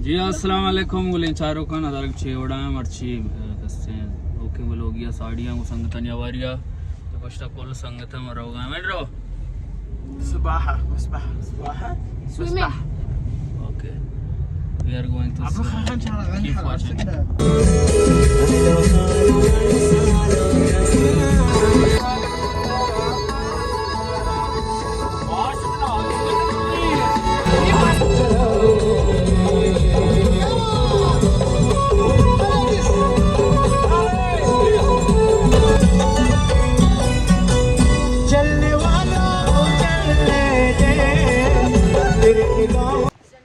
जी अस्सलाम वालेकुम गुलें चारों का नजर छेवड़ा मर्ची कस्ते ओके वो लोग या साड़ियां को संगतन या वारिया तो कुछ तो कुल संगतन मरोगा मेड्रो سباحة مسبحة سباحة Swimming. okay we are going to keep watching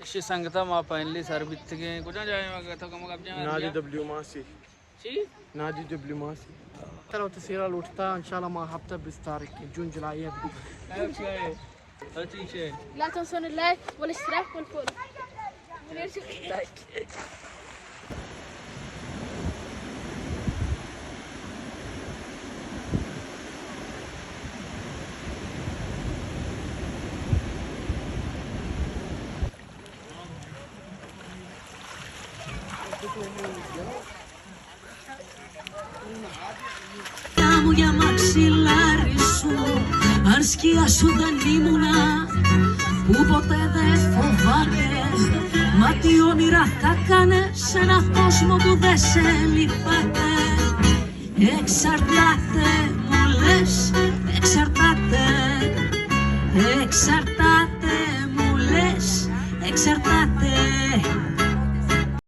इसी संगता मा फाइनली सर बित के कुछ जाए मगर तो कम कब जाए نادي دبليو ماسي शी نادي دبليو ماسي ترى تسير الوقت ان شاء الله ما هبطه بستارك جون جولاي شيء لا تنسون اللايك والاشتراك والفولو. لايك. Μου για μαξιλάρι σου, αν σκιά σου δεν ήμουνα, που ποτέ δεν φοβάτες, μα τι όνειρα θα κάνες σε έναν κόσμο που δεν σε λυπάται. Εξαρτάται μου λες, εξαρτάται, εξαρτάται μου λες, εξαρτάται.